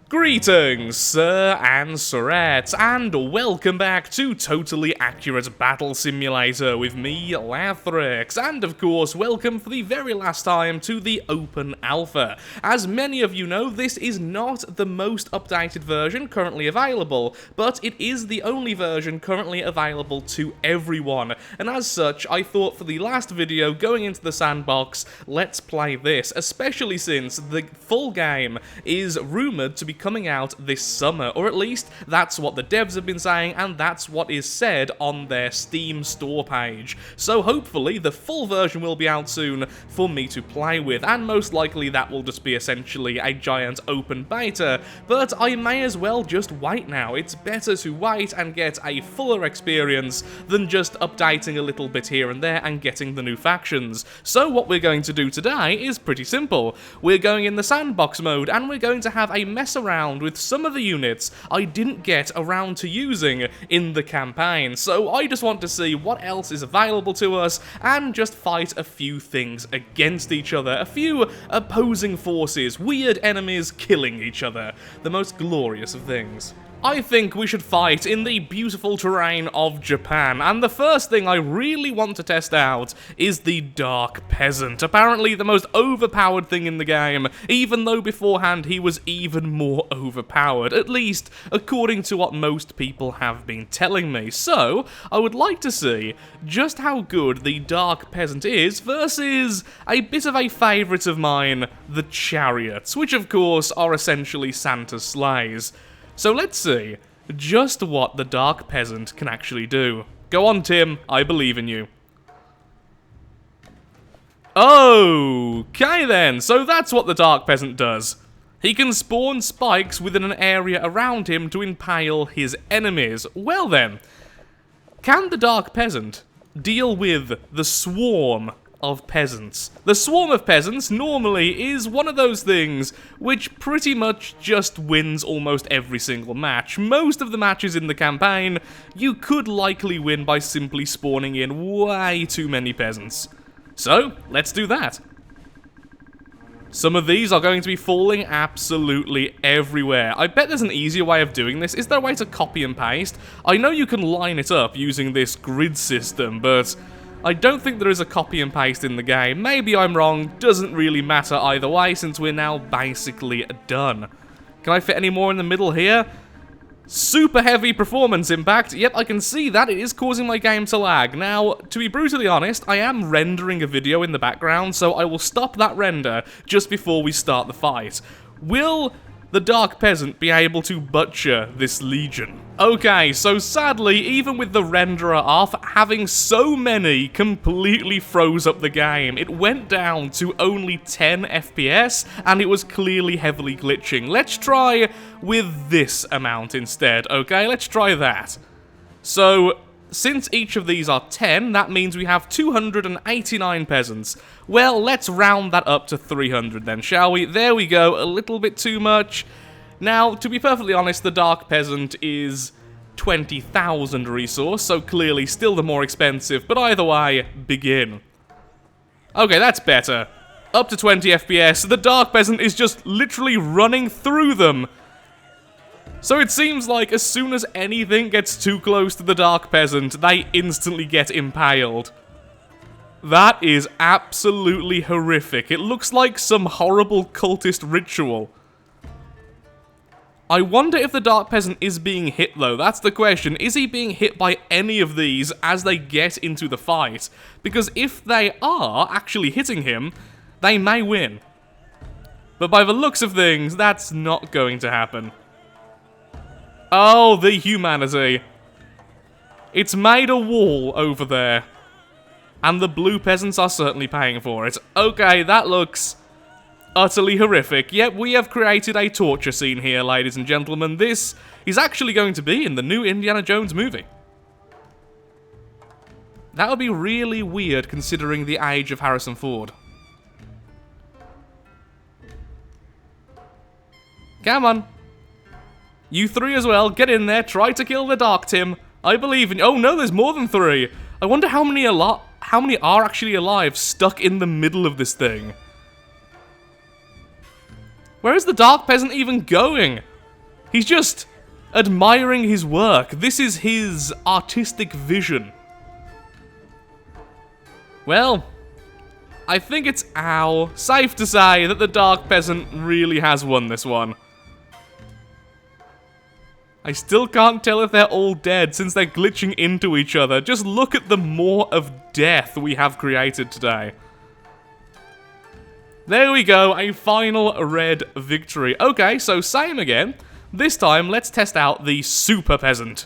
Greetings, Sir and Sirettes, and welcome back to Totally Accurate Battle Simulator with me, Lathrix, and of course, welcome for the very last time to the Open Alpha. As many of you know, this is not the most updated version currently available, but it is the only version currently available to everyone, and as such, I thought for the last video going into the Sandbox, let's play this, especially since the full game is rumoured to be coming out this summer, or at least that's what the devs have been saying, and that's what is said on their Steam store page. So hopefully the full version will be out soon for me to play with, and most likely that will just be essentially a giant open beta, but I may as well just wait now. It's better to wait and get a fuller experience than just updating a little bit here and there and getting the new factions. So what we're going to do today is pretty simple. We're going in the Sandbox mode, and we're going to have a mess around with some of the units I didn't get around to using in the campaign, so I just want to see what else is available to us and just fight a few things against each other, a few opposing forces, weird enemies killing each other, the most glorious of things. I think we should fight in the beautiful terrain of Japan, and the first thing I really want to test out is the Dark Peasant, apparently the most overpowered thing in the game, even though beforehand he was even more overpowered, at least according to what most people have been telling me. So, I would like to see just how good the Dark Peasant is versus a bit of a favourite of mine, the Chariots, which of course are essentially Santa's sleighs. So let's see just what the Dark Peasant can actually do. Go on, Tim, I believe in you. Okay then, so that's what the Dark Peasant does. He can spawn spikes within an area around him to impale his enemies. Well then, can the Dark Peasant deal with the swarm of peasants? The swarm of peasants normally is one of those things which pretty much just wins almost every single match. Most of the matches in the campaign, you could likely win by simply spawning in way too many peasants. So, let's do that. Some of these are going to be falling absolutely everywhere. I bet there's an easier way of doing this. Is there a way to copy and paste? I know you can line it up using this grid system, but I don't think there is a copy and paste in the game. Maybe I'm wrong, doesn't really matter either way since we're now basically done. Can I fit any more in the middle here? Super heavy performance impact. Yep, I can see that. It is causing my game to lag. Now, to be brutally honest, I am rendering a video in the background, so I will stop that render just before we start the fight. Will the Dark Peasant be able to butcher this legion? Okay, so sadly, even with the renderer off, having so many completely froze up the game. It went down to only 10 FPS, and it was clearly heavily glitching. Let's try with this amount instead, okay? Let's try that. So, since each of these are 10, that means we have 289 peasants. Well, let's round that up to 300 then, shall we? There we go, a little bit too much. Now, to be perfectly honest, the Dark Peasant is 20,000 resource, so clearly still the more expensive, but either way, begin. Okay, that's better. Up to 20 FPS, the Dark Peasant is just literally running through them. So it seems like as soon as anything gets too close to the Dark Peasant, they instantly get impaled. That is absolutely horrific. It looks like some horrible cultist ritual. I wonder if the Dark Peasant is being hit though, that's the question. Is he being hit by any of these as they get into the fight? Because if they are actually hitting him, they may win. But by the looks of things, that's not going to happen. Oh, the humanity. It's made a wall over there. And the blue peasants are certainly paying for it. Okay, that looks utterly horrific. Yep, we have created a torture scene here, ladies and gentlemen. This is actually going to be in the new Indiana Jones movie. That would be really weird considering the age of Harrison Ford. Come on. You three as well, get in there, try to kill the Dark Tim. I believe in you. Oh no, there's more than 3. I wonder how many are actually alive stuck in the middle of this thing. Where is the Dark Peasant even going? He's just admiring his work. This is his artistic vision. Well, I think it's safe to say that the Dark Peasant really has won this one. I still can't tell if they're all dead since they're glitching into each other. Just look at the maw of death we have created today. There we go, a final red victory. Okay, so same again. This time, let's test out the Super Peasant.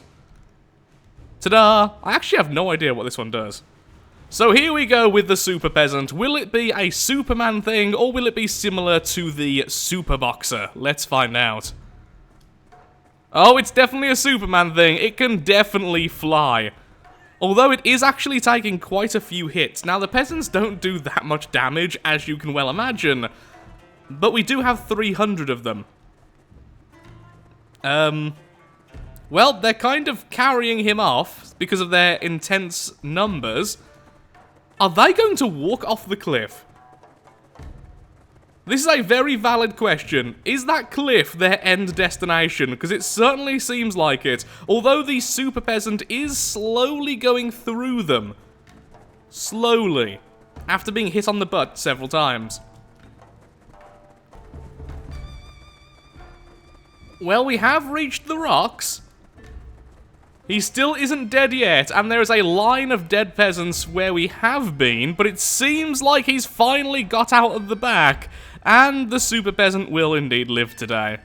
Ta-da! I actually have no idea what this one does. So here we go with the Super Peasant. Will it be a Superman thing, or will it be similar to the Super Boxer? Let's find out. Oh, it's definitely a Superman thing. It can definitely fly. Although it is actually taking quite a few hits. Now, the peasants don't do that much damage, as you can well imagine. But we do have 300 of them. Well, they're kind of carrying him off because of their intense numbers. Are they going to walk off the cliff? This is a very valid question. Is that cliff their end destination? Because it certainly seems like it. Although the Super Peasant is slowly going through them. Slowly. After being hit on the butt several times. Well, we have reached the rocks. He still isn't dead yet, and there is a line of dead peasants where we have been, but it seems like he's finally got out of the back. And the Super Peasant will indeed live today.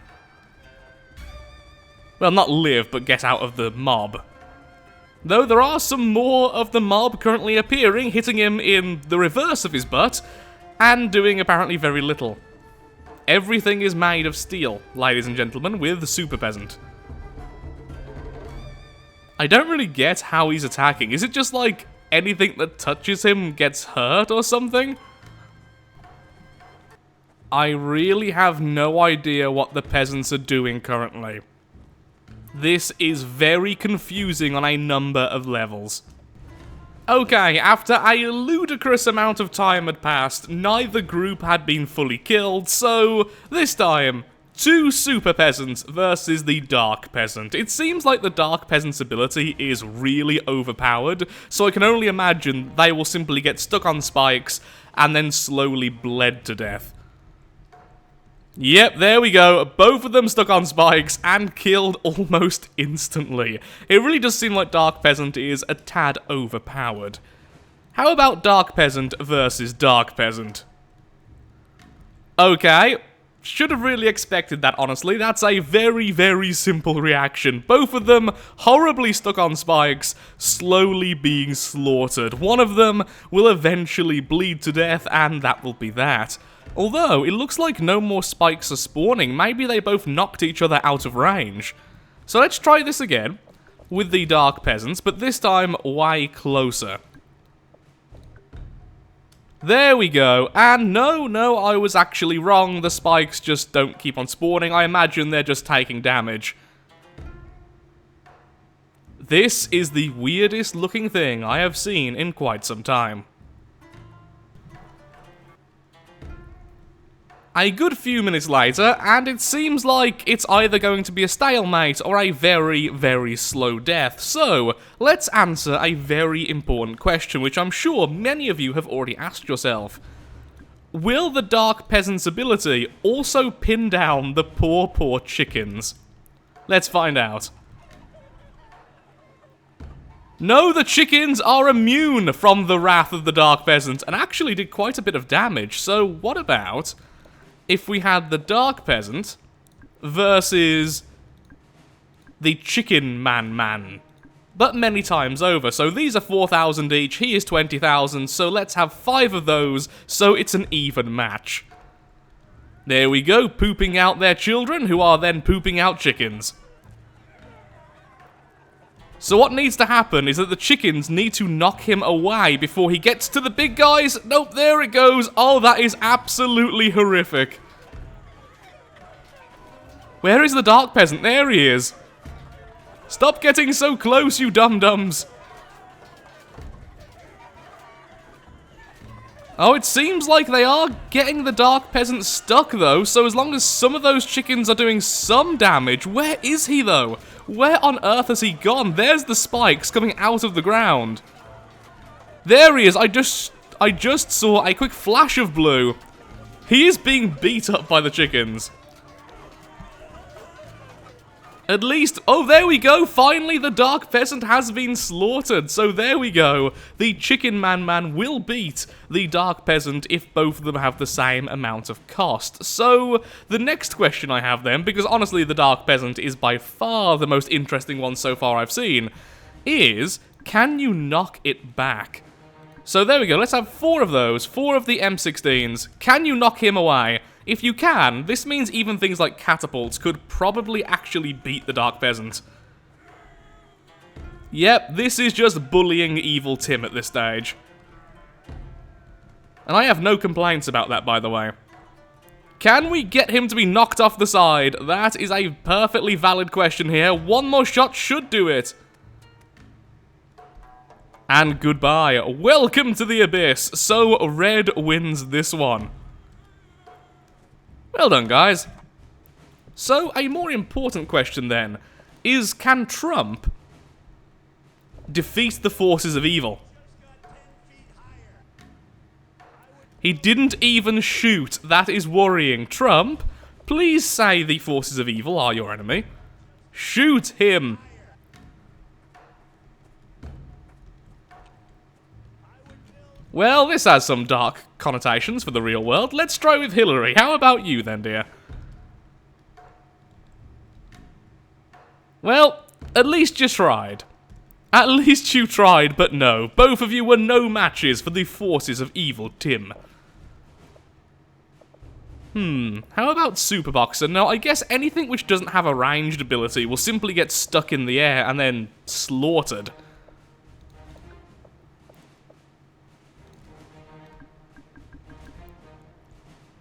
Well, not live, but get out of the mob. Though there are some more of the mob currently appearing, hitting him in the reverse of his butt, and doing apparently very little. Everything is made of steel, ladies and gentlemen, with the Super Peasant. I don't really get how he's attacking. Is it just like anything that touches him gets hurt or something? I really have no idea what the peasants are doing currently. This is very confusing on a number of levels. Okay, after a ludicrous amount of time had passed, neither group had been fully killed, so this time, 2 Super Peasants versus the Dark Peasant. It seems like the Dark Peasant's ability is really overpowered, so I can only imagine they will simply get stuck on spikes and then slowly bled to death. Yep, there we go. Both of them stuck on spikes and killed almost instantly. It really does seem like Dark Peasant is a tad overpowered. How about Dark Peasant versus Dark Peasant? Okay, should have really expected that, honestly. That's a very, very simple reaction. Both of them horribly stuck on spikes, slowly being slaughtered. One of them will eventually bleed to death, and that will be that. Although, it looks like no more spikes are spawning. Maybe they both knocked each other out of range. So let's try this again with the Dark Peasants, but this time way closer. There we go. And no, I was actually wrong. The spikes just don't keep on spawning. I imagine they're just taking damage. This is the weirdest looking thing I have seen in quite some time. A good few minutes later, and it seems like it's either going to be a stalemate or a very, very slow death. So, let's answer a very important question, which I'm sure many of you have already asked yourself. Will the Dark Peasant's ability also pin down the poor chickens? Let's find out. No, the chickens are immune from the wrath of the Dark Peasant, and actually did quite a bit of damage. So, what about if we had the Dark Peasant versus the Chicken Man, but many times over. So these are 4,000 each, he is 20,000, so let's have 5 of those, so it's an even match. There we go, pooping out their children, who are then pooping out chickens. So what needs to happen is that the chickens need to knock him away before he gets to the big guys. Nope, there it goes. Oh, that is absolutely horrific. Where is the Dark Peasant? There he is. Stop getting so close, you dum-dums. Oh, it seems like they are getting the Dark Peasant stuck, though, so as long as some of those chickens are doing some damage, where is he, though? Where on earth has he gone? There's the spikes coming out of the ground. There he is. I just saw a quick flash of blue. He is being beat up by the chickens. At least, oh, there we go. Finally, the Dark Peasant has been slaughtered. So there we go. The Chicken Man will beat the Dark Peasant if both of them have the same amount of cost. So the next question I have then, because honestly the Dark Peasant is by far the most interesting one so far I've seen, is can you knock it back? So there we go. Let's have 4 of those. 4 of the M16s. Can you knock him away? If you can, this means even things like catapults could probably actually beat the Dark Peasant. Yep, this is just bullying Evil Tim at this stage. And I have no complaints about that, by the way. Can we get him to be knocked off the side? That is a perfectly valid question here. One more shot should do it. And goodbye. Welcome to the Abyss. So, red wins this one. Well done, guys. So, a more important question then is, can Trump defeat the forces of evil? He didn't even shoot. That is worrying. Trump, please say the forces of evil are your enemy. Shoot him. Well, this has some dark connotations for the real world. Let's try with Hillary. How about you then, dear? Well, at least you tried. At least you tried, but no. Both of you were no matches for the forces of evil Tim. How about Superboxer? Now, I guess anything which doesn't have a ranged ability will simply get stuck in the air and then slaughtered.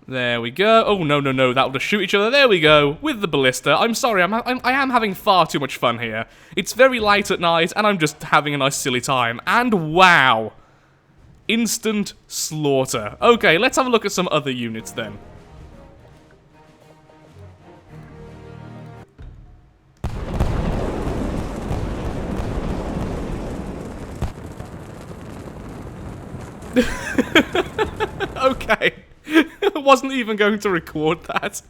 There we go. Oh, no, no, no. That'll just shoot each other. There we go. With the ballista. I'm sorry. I am having far too much fun here. It's very late at night, and I'm just having a nice silly time. And wow. Instant slaughter. Okay, let's have a look at some other units then. Okay. I wasn't even going to record that.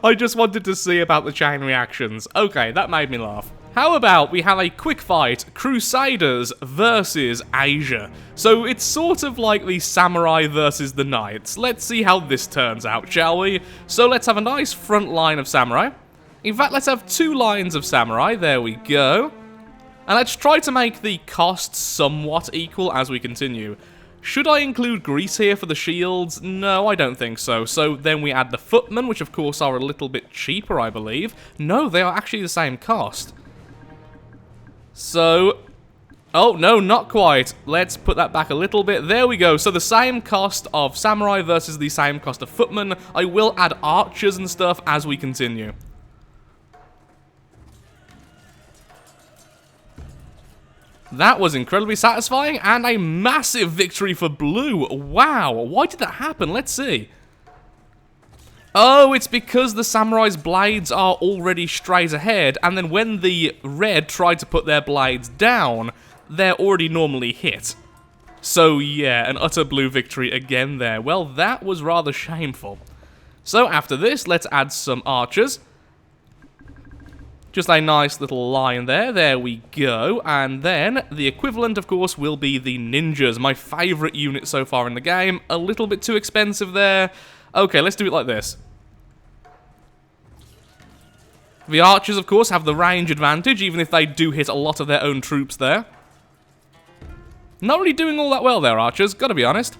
I just wanted to see about the chain reactions. Okay, that made me laugh. How about we have a quick fight, Crusaders versus Asia. So it's sort of like the samurai versus the knights. Let's see how this turns out, shall we? So let's have a nice front line of samurai. In fact, let's have 2 lines of samurai. There we go. And let's try to make the costs somewhat equal as we continue. Should I include grease here for the shields? No, I don't think so. So then we add the footmen, which of course are a little bit cheaper, I believe. No, they are actually the same cost. So, oh, no, not quite. Let's put that back a little bit. There we go. So the same cost of samurai versus the same cost of footmen. I will add archers and stuff as we continue. That was incredibly satisfying, and a massive victory for blue. Wow, why did that happen? Let's see. Oh, it's because the samurai's blades are already straight ahead, and then when the red tried to put their blades down, they're already normally hit. So yeah, an utter blue victory again there. Well, that was rather shameful. So after this, let's add some archers. Just a nice little line there. There we go. And then the equivalent, of course, will be the ninjas. My favourite unit so far in the game. A little bit too expensive there. Okay, let's do it like this. The archers, of course, have the range advantage, even if they do hit a lot of their own troops there. Not really doing all that well there, archers. Gotta be honest.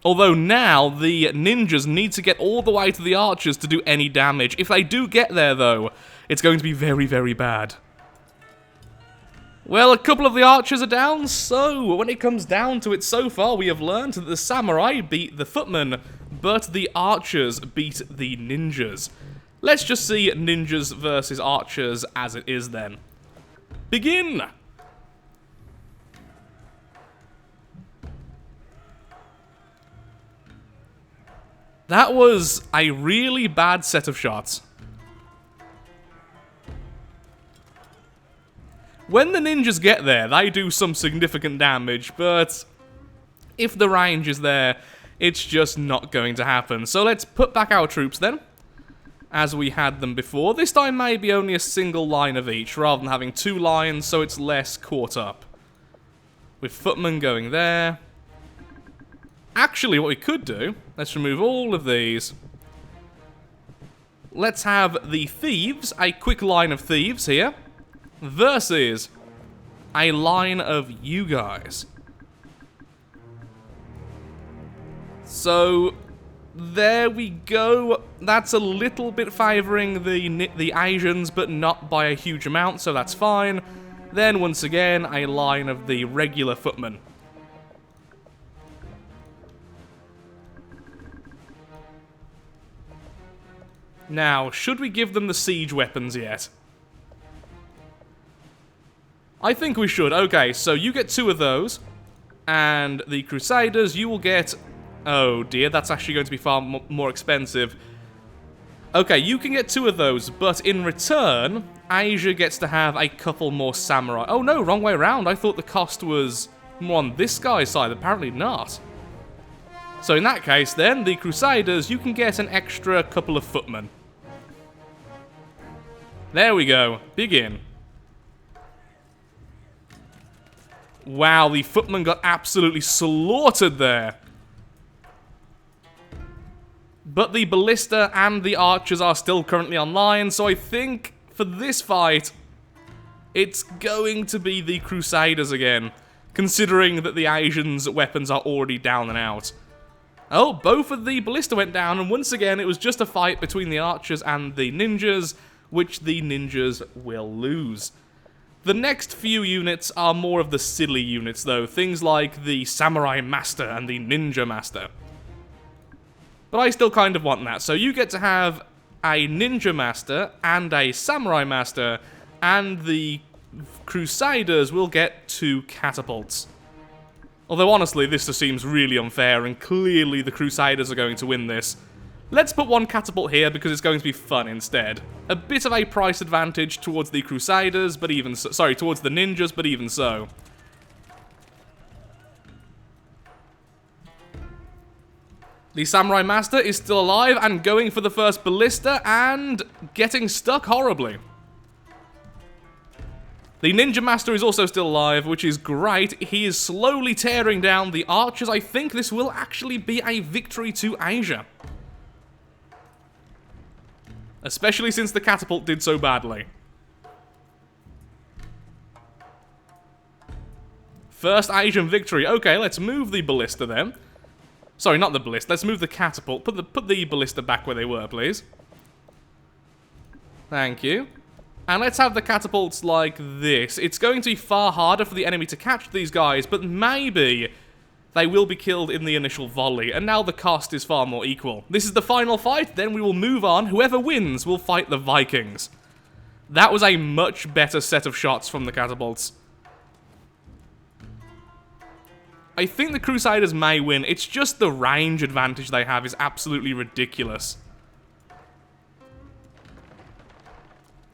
Although now, the ninjas need to get all the way to the archers to do any damage. If they do get there, though, it's going to be very, very bad. Well, a couple of the archers are down, so when it comes down to it so far, we have learned that the samurai beat the footmen, but the archers beat the ninjas. Let's just see ninjas versus archers as it is then. Begin! That was a really bad set of shots. When the ninjas get there, they do some significant damage, but if the range is there, it's just not going to happen. So let's put back our troops then, as we had them before. This time maybe only a single line of each, rather than having 2 lines, so it's less caught up. With footmen going there. Actually, what we could do, let's remove all of these. Let's have the thieves, a quick line of thieves here, versus a line of you guys. So, there we go. That's a little bit favouring the Asians, but not by a huge amount, so that's fine. Then, once again, a line of the regular footmen. Now, should we give them the siege weapons yet? I think we should. Okay, so you get 2 of those. And the Crusaders, you will get... Oh dear, that's actually going to be far more expensive. Okay, you can get 2 of those, but in return, Asia gets to have a couple more samurai. Oh no, wrong way around. I thought the cost was more on this guy's side. Apparently not. So in that case then, the Crusaders, you can get an extra couple of footmen. There we go. Begin. Wow, the footmen got absolutely slaughtered there. But the ballista and the archers are still currently online, so I think for this fight, it's going to be the Crusaders again, considering that the Asians' weapons are already down and out. Oh, both of the ballista went down, and once again, it was just a fight between the archers and the ninjas, which the ninjas will lose. The next few units are more of the silly units, though, things like the Samurai Master and the Ninja Master. But I still kind of want that, so you get to have a Ninja Master and a Samurai Master, and the Crusaders will get 2 catapults. Although honestly, this just seems really unfair, and clearly the Crusaders are going to win this. Let's put 1 catapult here because it's going to be fun instead. A bit of a price advantage towards the Crusaders, but even so, sorry, towards the ninjas, but even so. The Samurai Master is still alive and going for the first ballista and getting stuck horribly. The Ninja Master is also still alive, which is great. He is slowly tearing down the archers. I think this will actually be a victory to Asia. Especially since the catapult did so badly. First Asian victory. Okay, let's move the ballista then. Sorry, not the ballista. Let's move the catapult. Put the ballista back where they were, please. Thank you. And let's have the catapults like this. It's going to be far harder for the enemy to catch these guys, but maybe they will be killed in the initial volley, and now the cost is far more equal. This is the final fight, then we will move on. Whoever wins will fight the Vikings. That was a much better set of shots from the catapults. I think the Crusaders may win. It's just the range advantage they have is absolutely ridiculous.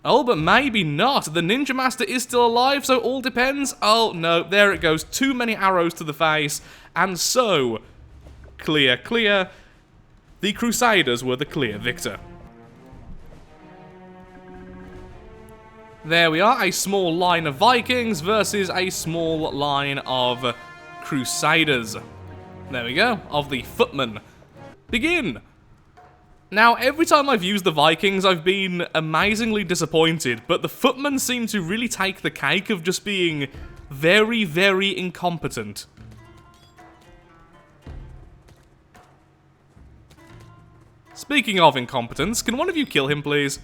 Oh, but maybe not. The Ninja Master is still alive, so all depends. Oh, no, there it goes. Too many arrows to the face. And so, clear. The Crusaders were the clear victor. There we are, a small line of Vikings versus a small line of Crusaders. There we go, of the footmen. Begin! Now, every time I've used the Vikings, I've been amazingly disappointed, but the footmen seem to really take the cake of just being very, very incompetent. Speaking of incompetence, can one of you kill him, please?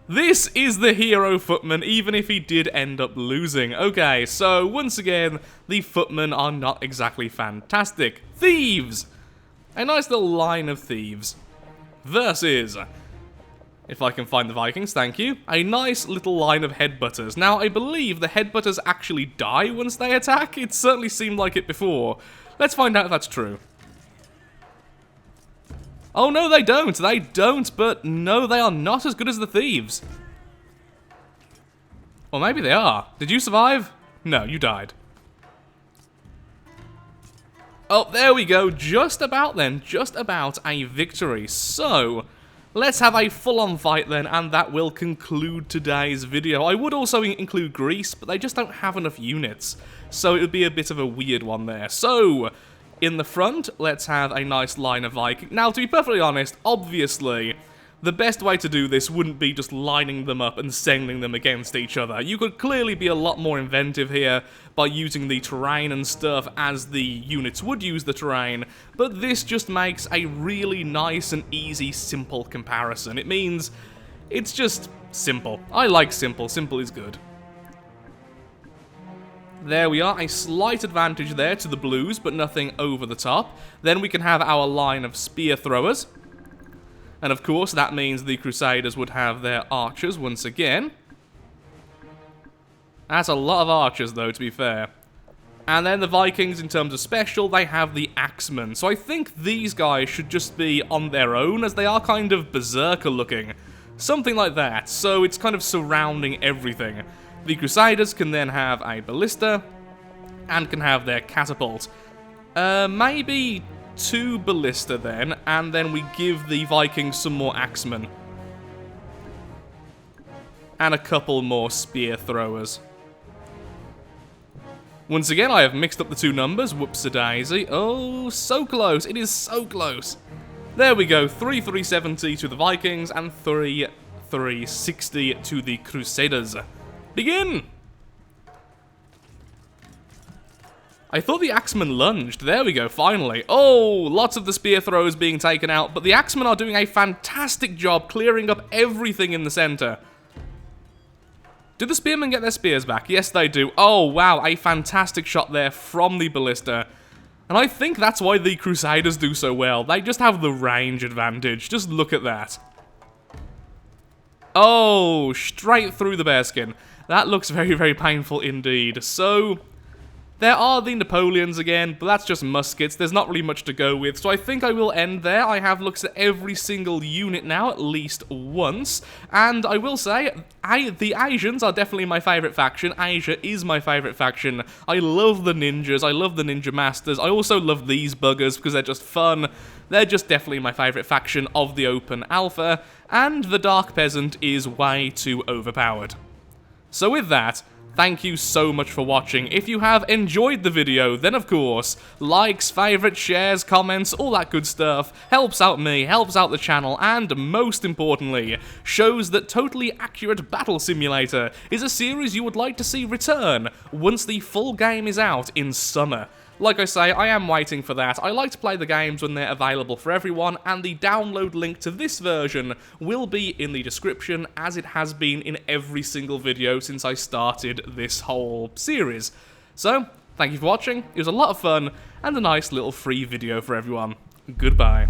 This is the hero footman, even if he did end up losing. Okay, so once again, the footmen are not exactly fantastic. Thieves! A nice little line of thieves. Versus, if I can find the Vikings, thank you, a nice little line of headbutters. Now, I believe the headbutters actually die once they attack. It certainly seemed like it before. Let's find out if that's true. Oh, no, they don't. They don't, but no, they are not as good as the thieves. Or maybe they are. Did you survive? No, you died. Oh, there we go. Just about then. Just about a victory. So, let's have a full-on fight then, and that will conclude today's video. I would also include Greece, but they just don't have enough units. So it would be a bit of a weird one there. So, in the front, let's have a nice line of Vikings. Now, to be perfectly honest, obviously, the best way to do this wouldn't be just lining them up and sending them against each other. You could clearly be a lot more inventive here by using the terrain and stuff as the units would use the terrain, but this just makes a really nice and easy, simple comparison. It means it's just simple. I like simple. Simple is good. There we are, a slight advantage there to the blues, but nothing over the top. Then we can have our line of spear throwers. And of course, that means the Crusaders would have their archers once again. That's a lot of archers, though, to be fair. And then the Vikings, in terms of special, they have the axemen. So I think these guys should just be on their own, as they are kind of berserker-looking. Something like that. So it's kind of surrounding everything. The Crusaders can then have a ballista, and can have their catapult. Maybe 2 ballista then, and then we give the Vikings some more axemen. And a couple more spear throwers. Once again, I have mixed up the 2 numbers, whoops-a-daisy. Oh, so close, it is so close. There we go, 3,370 to the Vikings, and 3,360 to the Crusaders. Begin! I thought the axemen lunged. There we go, finally. Oh, lots of the spear throws being taken out, but the axemen are doing a fantastic job clearing up everything in the center. Do the spearmen get their spears back? Yes, they do. Oh, wow, a fantastic shot there from the ballista. And I think that's why the Crusaders do so well. They just have the range advantage. Just look at that. Oh, straight through the bearskin. That looks very, very painful indeed. So, there are the Napoleons again, but that's just muskets. There's not really much to go with, so I think I will end there. I have looked at every single unit now, at least once. And I will say, the Asians are definitely my favourite faction. Asia is my favourite faction. I love the ninjas. I love the ninja masters. I also love these buggers because they're just fun. They're just definitely my favourite faction of the open alpha. And the Dark Peasant is way too overpowered. So with that, thank you so much for watching. If you have enjoyed the video, then of course, likes, favorites, shares, comments, all that good stuff helps out me, helps out the channel, and most importantly, shows that Totally Accurate Battle Simulator is a series you would like to see return once the full game is out in summer. Like I say, I am waiting for that. I like to play the games when they're available for everyone, and the download link to this version will be in the description, as it has been in every single video since I started this whole series. So, thank you for watching, it was a lot of fun, and a nice little free video for everyone. Goodbye.